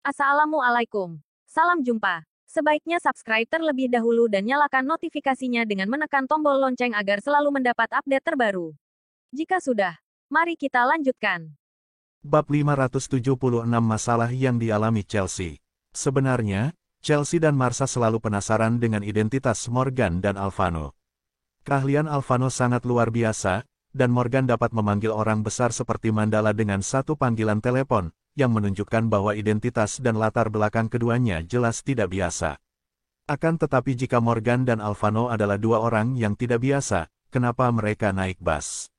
Assalamualaikum. Salam jumpa. Sebaiknya subscribe terlebih dahulu dan nyalakan notifikasinya dengan menekan tombol lonceng agar selalu mendapat update terbaru. Jika sudah, mari kita lanjutkan. Bab 576 Masalah yang dialami Chelsea. Sebenarnya, Chelsea dan Marsha selalu penasaran dengan identitas Morgan dan Alvano. Keahlian Alvano sangat luar biasa, dan Morgan dapat memanggil orang besar seperti Mandala dengan satu panggilan telepon, yang menunjukkan bahwa identitas dan latar belakang keduanya jelas tidak biasa. Akan tetapi jika Morgan dan Alvano adalah dua orang yang tidak biasa, kenapa mereka naik bus?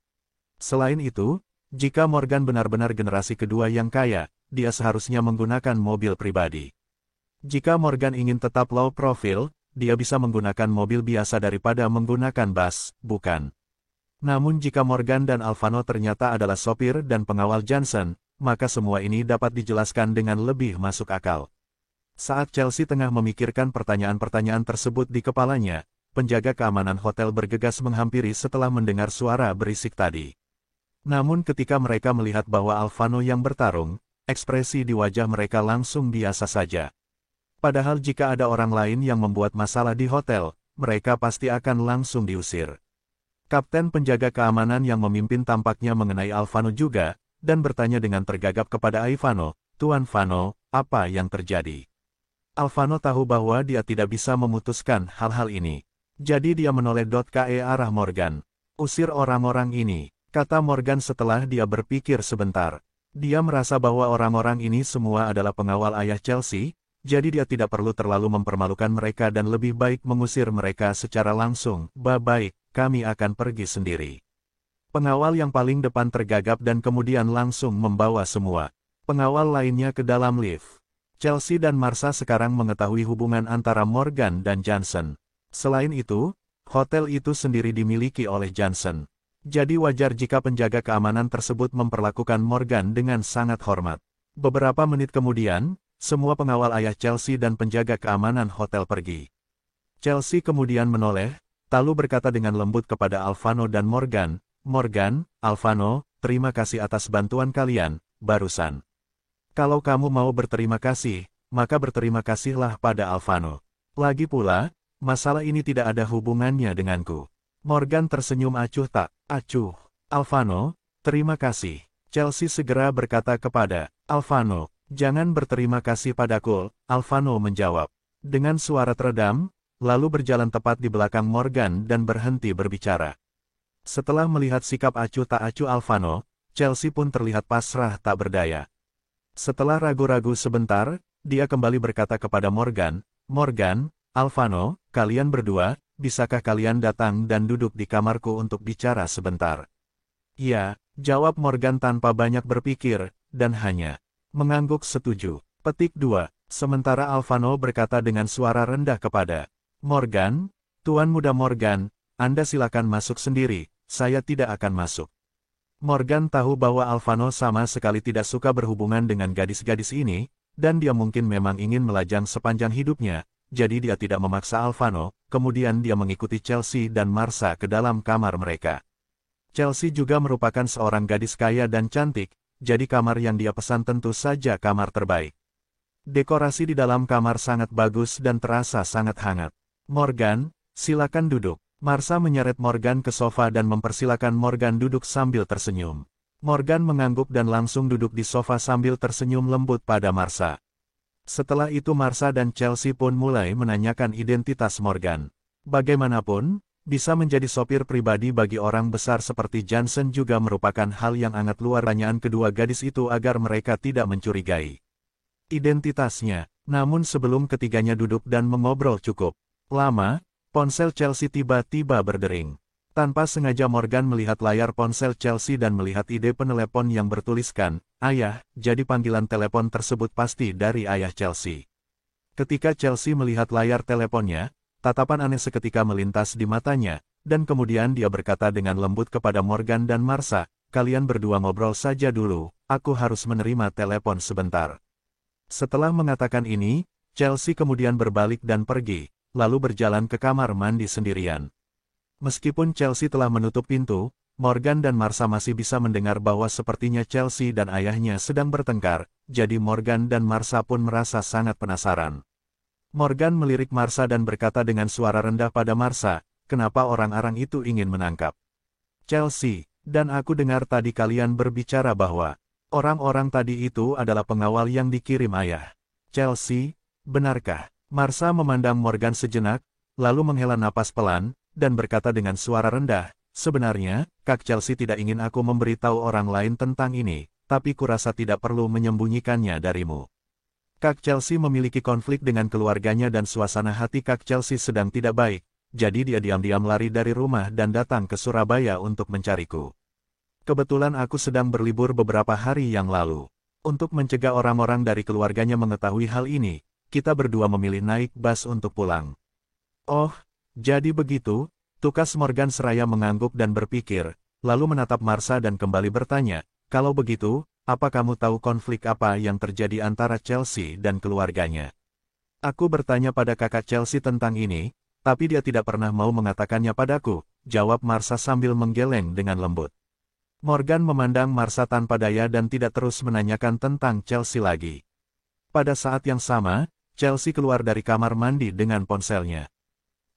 Selain itu, jika Morgan benar-benar generasi kedua yang kaya, dia seharusnya menggunakan mobil pribadi. Jika Morgan ingin tetap low profile, dia bisa menggunakan mobil biasa daripada menggunakan bus, bukan? Namun jika Morgan dan Alvano ternyata adalah sopir dan pengawal Johnson, maka semua ini dapat dijelaskan dengan lebih masuk akal. Saat Chelsea tengah memikirkan pertanyaan-pertanyaan tersebut di kepalanya, penjaga keamanan hotel bergegas menghampiri setelah mendengar suara berisik tadi. Namun ketika mereka melihat bahwa Alvano yang bertarung, ekspresi di wajah mereka langsung biasa saja. Padahal jika ada orang lain yang membuat masalah di hotel, mereka pasti akan langsung diusir. Kapten penjaga keamanan yang memimpin tampaknya mengenai Alvano juga, dan bertanya dengan tergagap kepada Ivano, "Tuan Vano, apa yang terjadi?" Alvano tahu bahwa dia tidak bisa memutuskan hal-hal ini. Jadi dia menoleh ke arah Morgan. "Usir orang-orang ini," kata Morgan setelah dia berpikir sebentar. Dia merasa bahwa orang-orang ini semua adalah pengawal ayah Chelsea, jadi dia tidak perlu terlalu mempermalukan mereka dan lebih baik mengusir mereka secara langsung. Baik, kami akan pergi sendiri." Pengawal yang paling depan tergagap dan kemudian langsung membawa semua pengawal lainnya ke dalam lift. Chelsea dan Marsha sekarang mengetahui hubungan antara Morgan dan Johnson. Selain itu, hotel itu sendiri dimiliki oleh Johnson. Jadi wajar jika penjaga keamanan tersebut memperlakukan Morgan dengan sangat hormat. Beberapa menit kemudian, semua pengawal ayah Chelsea dan penjaga keamanan hotel pergi. Chelsea kemudian menoleh, lalu berkata dengan lembut kepada Alvano dan Morgan, "Morgan, Alvano, terima kasih atas bantuan kalian, barusan. Kalau kamu mau berterima kasih, maka berterima kasihlah pada Alvano. Lagi pula, masalah ini tidak ada hubungannya denganku." Morgan tersenyum acuh tak acuh. "Alvano, terima kasih." Chelsea segera berkata kepada Alvano, "Jangan berterima kasih padaku," Alvano menjawab dengan suara teredam, lalu berjalan tepat di belakang Morgan dan berhenti berbicara. Setelah melihat sikap acuh tak acuh Alvano, Chelsea pun terlihat pasrah tak berdaya. Setelah ragu-ragu sebentar, dia kembali berkata kepada Morgan, "Morgan, Alvano, kalian berdua, bisakah kalian datang dan duduk di kamarku untuk bicara sebentar?" "Ya," jawab Morgan tanpa banyak berpikir, dan hanya mengangguk setuju. Petik 2. Sementara Alvano berkata dengan suara rendah kepada Morgan, "Tuan muda Morgan, Anda silakan masuk sendiri. Saya tidak akan masuk." Morgan tahu bahwa Alvano sama sekali tidak suka berhubungan dengan gadis-gadis ini, dan dia mungkin memang ingin melajang sepanjang hidupnya, jadi dia tidak memaksa Alvano, kemudian dia mengikuti Chelsea dan Marsha ke dalam kamar mereka. Chelsea juga merupakan seorang gadis kaya dan cantik, jadi kamar yang dia pesan tentu saja kamar terbaik. Dekorasi di dalam kamar sangat bagus dan terasa sangat hangat. "Morgan, silakan duduk." Marsha menyeret Morgan ke sofa dan mempersilakan Morgan duduk sambil tersenyum. Morgan mengangguk dan langsung duduk di sofa sambil tersenyum lembut pada Marsha. Setelah itu Marsha dan Chelsea pun mulai menanyakan identitas Morgan. Bagaimanapun, bisa menjadi sopir pribadi bagi orang besar seperti Johnson juga merupakan hal yang sangat luar biasa kedua gadis itu agar mereka tidak mencurigai identitasnya. Namun sebelum ketiganya duduk dan mengobrol cukup lama, ponsel Chelsea tiba-tiba berdering. Tanpa sengaja Morgan melihat layar ponsel Chelsea dan melihat ide penelepon yang bertuliskan, "Ayah," jadi panggilan telepon tersebut pasti dari ayah Chelsea. Ketika Chelsea melihat layar teleponnya, tatapan aneh seketika melintas di matanya, dan kemudian dia berkata dengan lembut kepada Morgan dan Marsha, "Kalian berdua ngobrol saja dulu, aku harus menerima telepon sebentar." Setelah mengatakan ini, Chelsea kemudian berbalik dan pergi, lalu berjalan ke kamar mandi sendirian. Meskipun Chelsea telah menutup pintu, Morgan dan Marsha masih bisa mendengar bahwa sepertinya Chelsea dan ayahnya sedang bertengkar, jadi Morgan dan Marsha pun merasa sangat penasaran. Morgan melirik Marsha dan berkata dengan suara rendah pada Marsha, "Kenapa orang-orang itu ingin menangkap Chelsea? Dan aku dengar tadi kalian berbicara bahwa orang-orang tadi itu adalah pengawal yang dikirim ayah Chelsea, benarkah?" Marsha memandang Morgan sejenak, lalu menghela napas pelan, dan berkata dengan suara rendah, "Sebenarnya, Kak Chelsea tidak ingin aku memberitahu orang lain tentang ini, tapi kurasa tidak perlu menyembunyikannya darimu. Kak Chelsea memiliki konflik dengan keluarganya dan suasana hati Kak Chelsea sedang tidak baik, jadi dia diam-diam lari dari rumah dan datang ke Surabaya untuk mencariku. Kebetulan aku sedang berlibur beberapa hari yang lalu. Untuk mencegah orang-orang dari keluarganya mengetahui hal ini, kita berdua memilih naik bus untuk pulang." "Oh, jadi begitu?" Tukas Morgan seraya mengangguk dan berpikir, lalu menatap Marsha dan kembali bertanya, "Kalau begitu, apa kamu tahu konflik apa yang terjadi antara Chelsea dan keluarganya?" "Aku bertanya pada kakak Chelsea tentang ini, tapi dia tidak pernah mau mengatakannya padaku," jawab Marsha sambil menggeleng dengan lembut. Morgan memandang Marsha tanpa daya dan tidak terus menanyakan tentang Chelsea lagi. Pada saat yang sama, Chelsea keluar dari kamar mandi dengan ponselnya.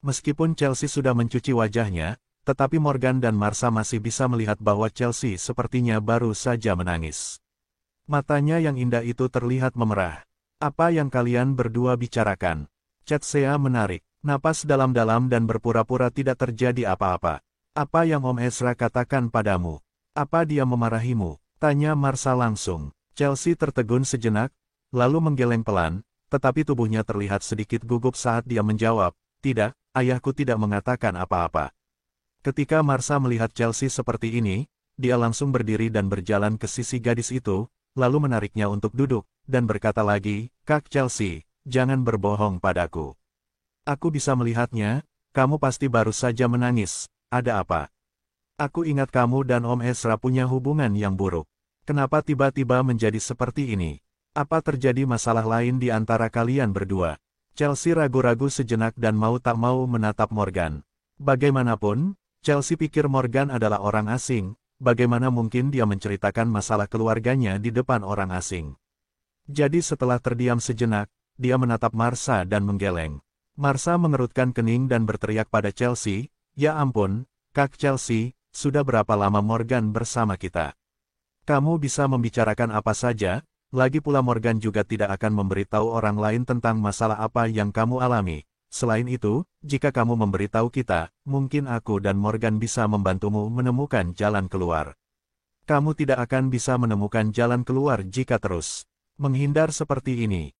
Meskipun Chelsea sudah mencuci wajahnya, tetapi Morgan dan Marsha masih bisa melihat bahwa Chelsea sepertinya baru saja menangis. Matanya yang indah itu terlihat memerah. "Apa yang kalian berdua bicarakan?" Chelsea menarik napas dalam-dalam dan berpura-pura tidak terjadi apa-apa. "Apa yang Om Ezra katakan padamu? Apa dia memarahimu?" tanya Marsha langsung. Chelsea tertegun sejenak, lalu menggeleng pelan, tetapi tubuhnya terlihat sedikit gugup saat dia menjawab, "Tidak, ayahku tidak mengatakan apa-apa." Ketika Marsha melihat Chelsea seperti ini, dia langsung berdiri dan berjalan ke sisi gadis itu, lalu menariknya untuk duduk, dan berkata lagi, "Kak Chelsea, jangan berbohong padaku. Aku bisa melihatnya, kamu pasti baru saja menangis, ada apa? Aku ingat kamu dan Om Ezra punya hubungan yang buruk. Kenapa tiba-tiba menjadi seperti ini? Apa terjadi masalah lain di antara kalian berdua?" Chelsea ragu-ragu sejenak dan mau tak mau menatap Morgan. Bagaimanapun, Chelsea pikir Morgan adalah orang asing, bagaimana mungkin dia menceritakan masalah keluarganya di depan orang asing. Jadi setelah terdiam sejenak, dia menatap Marsha dan menggeleng. Marsha mengerutkan kening dan berteriak pada Chelsea, "Ya ampun, Kak Chelsea, sudah berapa lama Morgan bersama kita? Kamu bisa membicarakan apa saja, lagi pula Morgan juga tidak akan memberitahu orang lain tentang masalah apa yang kamu alami. Selain itu, jika kamu memberitahu kita, mungkin aku dan Morgan bisa membantumu menemukan jalan keluar. Kamu tidak akan bisa menemukan jalan keluar jika terus menghindar seperti ini."